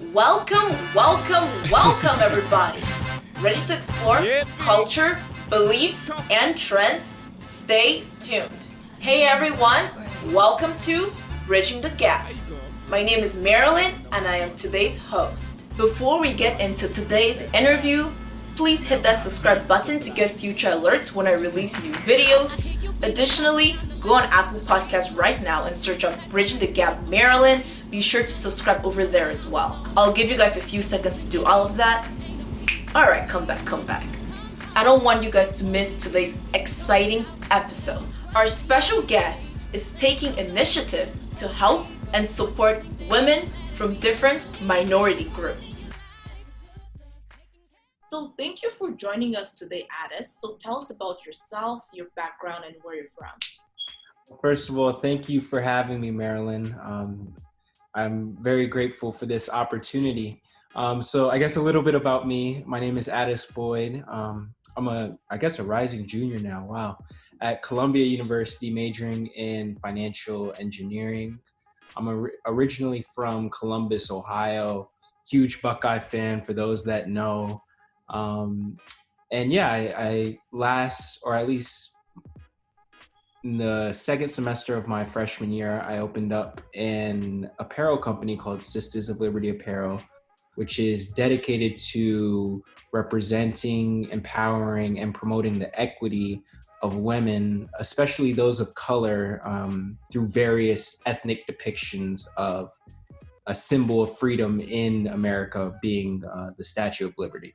Welcome, everybody. Ready to explore culture, beliefs, and trends? Stay tuned. Hey, everyone. Welcome to Bridging the Gap. My name is Marilyn, and I am today's host. Before we get into today's interview, please hit that subscribe button to get future alerts when I release new videos. Additionally, go on Apple Podcasts right now and search up Bridging the Gap Maryland. Be sure to subscribe over there as well. I'll give you guys a few seconds to do all of that. Alright, come back. I don't want you guys to miss today's exciting episode. Our special guest is taking initiative to help and support women from different minority groups. So thank you for joining us today, Addis. So tell us about yourself, your background, and where you're from. First of all, thank you for having me, Marilyn. I'm very grateful for this opportunity. So I guess a little bit about me. My name is Addis Boyd. I'm a rising junior now, wow, at Columbia University, majoring in financial engineering. I'm originally from Columbus, Ohio, huge Buckeye fan for those that know. I last, or at least in the second semester of my freshman year, I opened up an apparel company called Sisters of Liberty Apparel, which is dedicated to representing, empowering, and promoting the equity of women, especially those of color, through various ethnic depictions of a symbol of freedom in America being the Statue of Liberty.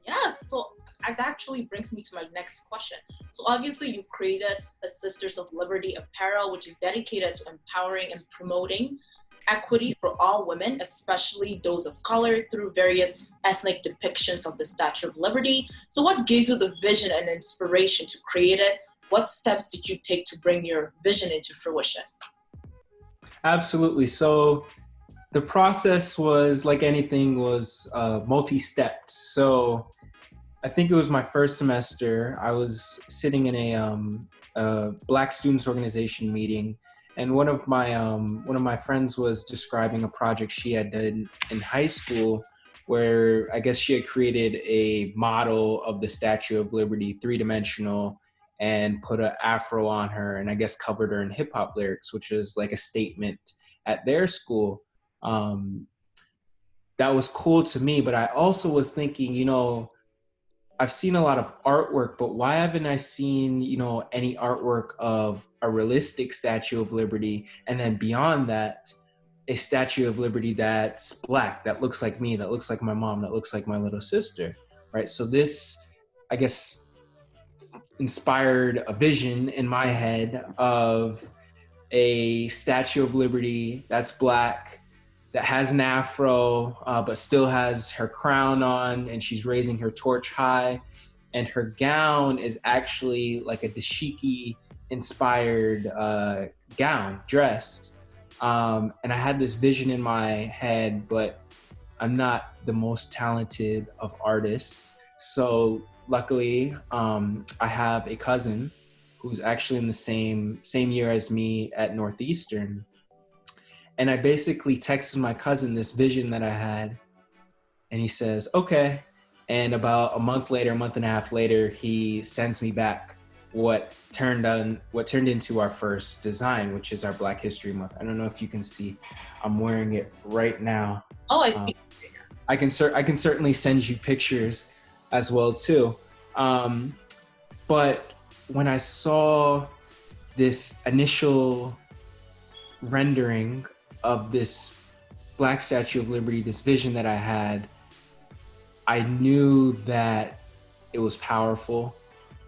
Yes, so that actually brings me to my next question. So obviously you created a Sisters of Liberty apparel, which is dedicated to empowering and promoting equity for all women, especially those of color, through various ethnic depictions of the Statue of Liberty. So what gave you the vision and inspiration to create it? What steps did you take to bring your vision into fruition? Absolutely. So the process was, like anything, was multi-stepped. So I think it was my first semester. I was sitting in a Black Students Organization meeting, and one of my friends was describing a project she had done in high school, where I guess she had created a model of the Statue of Liberty, three-dimensional, and put an afro on her, and I guess covered her in hip hop lyrics, which is like a statement at their school. That was cool to me, but I also was thinking, I've seen a lot of artwork, but why haven't I seen, any artwork of a realistic Statue of Liberty? And then beyond that, a Statue of Liberty that's Black, that looks like me, that looks like my mom, that looks like my little sister, right? So this, I guess, inspired a vision in my head of a Statue of Liberty that's Black, that has an afro, but still has her crown on, and she's raising her torch high. And her gown is actually like a dashiki inspired dress. And I had this vision in my head, but I'm not the most talented of artists. So luckily, I have a cousin who's actually in the same year as me at Northeastern. And I basically texted my cousin this vision that I had, and he says, okay. And about a month and a half later, he sends me back what turned into our first design, which is our Black History Month. I don't know if you can see, I'm wearing it right now. Oh, I see. I can certainly send you pictures as well too. But when I saw this initial rendering of this Black Statue of Liberty, this vision that I had, I knew that it was powerful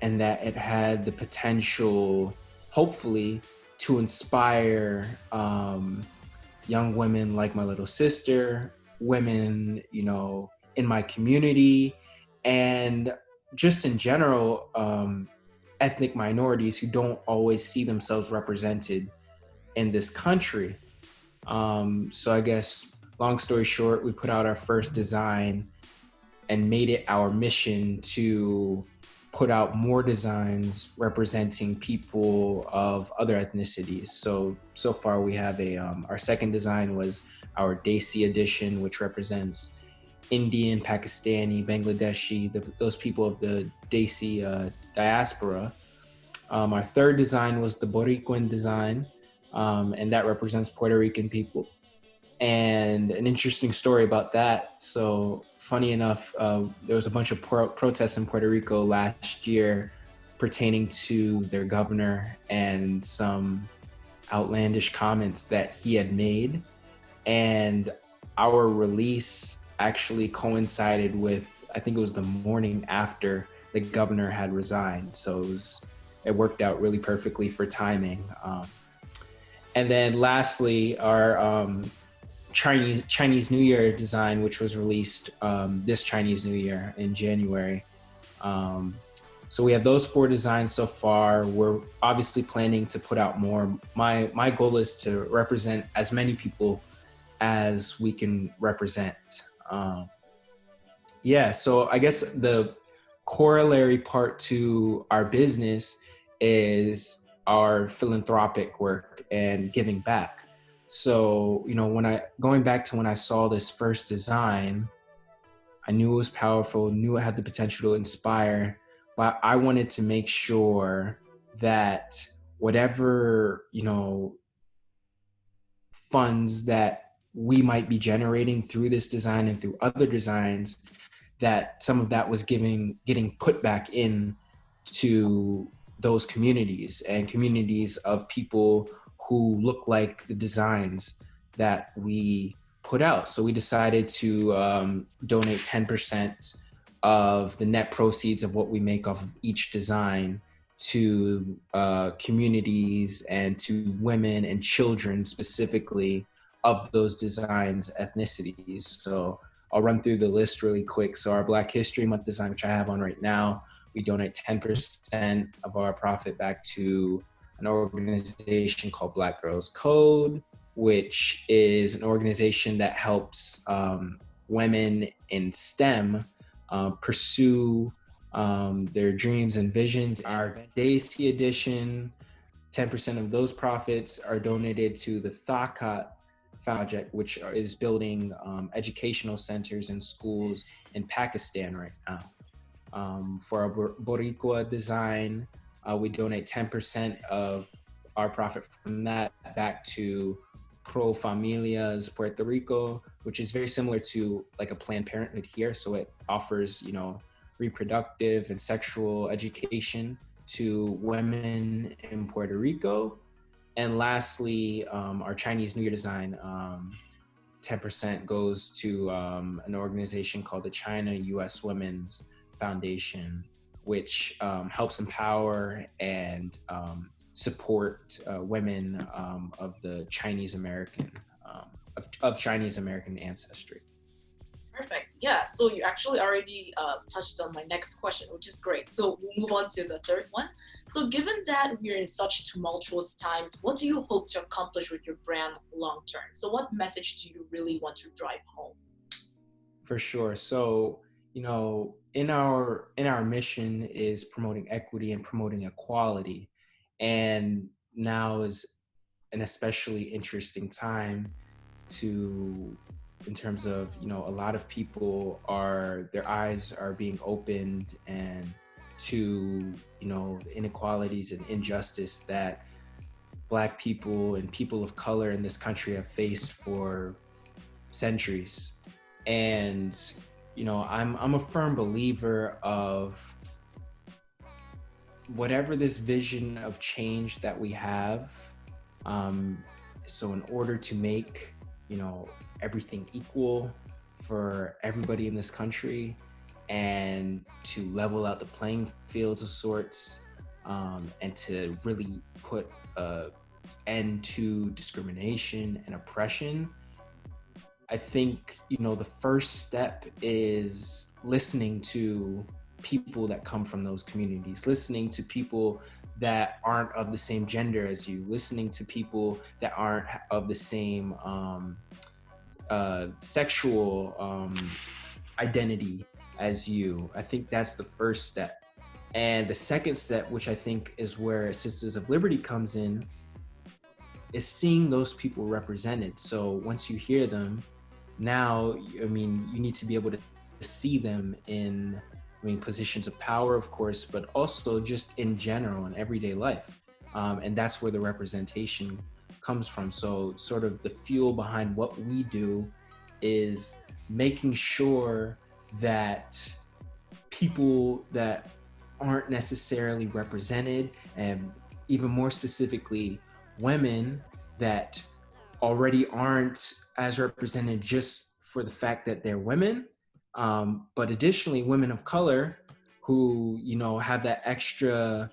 and that it had the potential, hopefully, to inspire young women like my little sister, women, in my community, and just in general, ethnic minorities who don't always see themselves represented in this country. So I guess, long story short, we put out our first design and made it our mission to put out more designs representing people of other ethnicities. So far we have our second design was our Desi edition, which represents Indian, Pakistani, Bangladeshi, those people of the Desi diaspora. Our third design was the Boricuan design, and that represents Puerto Rican people. And an interesting story about that. So funny enough, there was a bunch of protests in Puerto Rico last year pertaining to their governor and some outlandish comments that he had made. And our release actually coincided with, I think it was the morning after the governor had resigned. So it worked out really perfectly for timing. And then lastly, our Chinese New Year design, which was released this Chinese New Year in January. So we have those 4 designs so far. We're obviously planning to put out more. My goal is to represent as many people as we can represent. So I guess the corollary part to our business is our philanthropic work and giving back. So, going back to when I saw this first design, I knew it was powerful, knew it had the potential to inspire, but I wanted to make sure that whatever, funds that we might be generating through this design and through other designs, that some of that was getting put back in to those communities and communities of people who look like the designs that we put out. So we decided to donate 10% of the net proceeds of what we make off of each design to communities and to women and children specifically of those designs' ethnicities. So I'll run through the list really quick. So our Black History Month design, which I have on right now, we donate 10% of our profit back to an organization called Black Girls Code, which is an organization that helps women in STEM pursue their dreams and visions. Our Desi edition, 10% of those profits are donated to the Thakat project, which is building educational centers and schools in Pakistan right now. For our Boricua design, we donate 10% of our profit from that back to Pro Familias Puerto Rico, which is very similar to like a Planned Parenthood here. So it offers, reproductive and sexual education to women in Puerto Rico. And lastly, our Chinese New Year design, 10% goes to an organization called the China U.S. Women's Foundation, which helps empower and support women of the Chinese American, of Chinese American ancestry. Perfect. Yeah. So you actually already touched on my next question, which is great. So we'll move on to the third one. So given that we're in such tumultuous times, what do you hope to accomplish with your brand long term? So what message do you really want to drive home? For sure. So, in our mission is promoting equity and promoting equality. And now is an especially interesting time in terms of, a lot of people their eyes are being opened and to, the inequalities and injustice that Black people and people of color in this country have faced for centuries. And, I'm a firm believer of whatever this vision of change that we have. So in order to make, everything equal for everybody in this country and to level out the playing fields of sorts, and to really put an end to discrimination and oppression, I think, the first step is listening to people that come from those communities, listening to people that aren't of the same gender as you, listening to people that aren't of the same sexual identity as you. I think that's the first step. And the second step, which I think is where Sisters of Liberty comes in, is seeing those people represented. So once you hear them, now, I mean, you need to be able to see them in, I mean, positions of power, of course, but also just in general in everyday life. And that's where the representation comes from. So sort of the fuel behind what we do is making sure that people that aren't necessarily represented, and even more specifically, women that already aren't as represented just for the fact that they're women, but additionally women of color who, you know, have that extra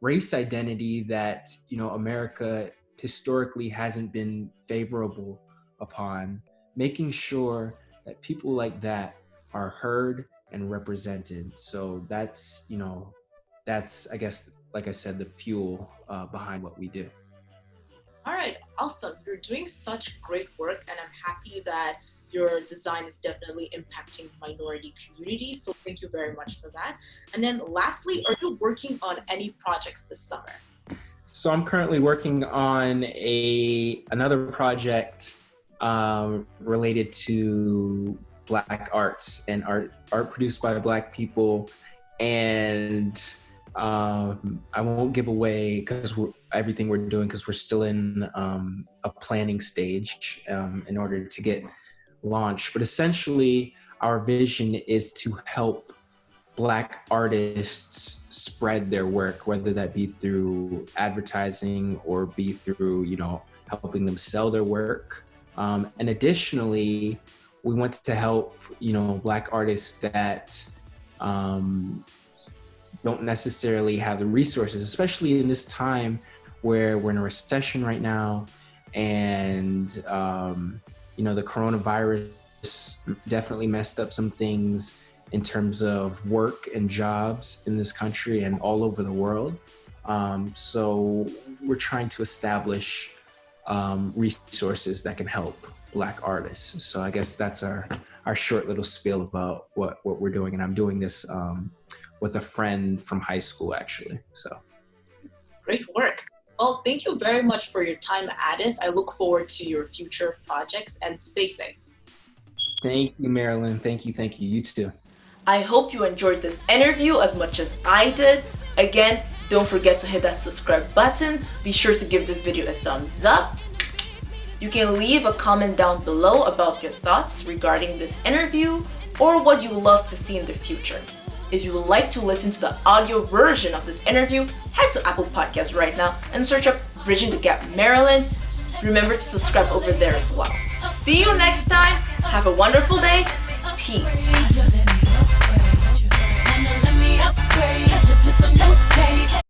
race identity that, you know, America historically hasn't been favorable upon, making sure that people like that are heard and represented. So that's, you know, that's, I guess, like I said, the fuel behind what we do. All right, awesome. You're doing such great work, and I'm happy that your design is definitely impacting minority communities. So thank you very much for that. And then lastly, are you working on any projects this summer? So I'm currently working on another project related to Black arts and art produced by Black people. And I won't give away everything we're doing, because we're still in a planning stage in order to get launched. But essentially, our vision is to help Black artists spread their work, whether that be through advertising or be through, you know, helping them sell their work. And additionally, we want to help, you know, Black artists that don't necessarily have the resources, especially in this time where we're in a recession right now, and you know, the coronavirus definitely messed up some things in terms of work and jobs in this country and all over the world. So we're trying to establish resources that can help Black artists. So I guess that's our short little spiel about what we're doing. And I'm doing this with a friend from high school, actually. So great work. Well, thank you very much for your time, Addis. I look forward to your future projects, and stay safe. Thank you, Marilyn. Thank you. You too. I hope you enjoyed this interview as much as I did. Again, don't forget to hit that subscribe button. Be sure to give this video a thumbs up. You can leave a comment down below about your thoughts regarding this interview or what you would love to see in the future. If you would like to listen to the audio version of this interview, head to Apple Podcasts right now and search up Bridging the Gap Marilyn. Remember to subscribe over there as well. See you next time. Have a wonderful day. Peace.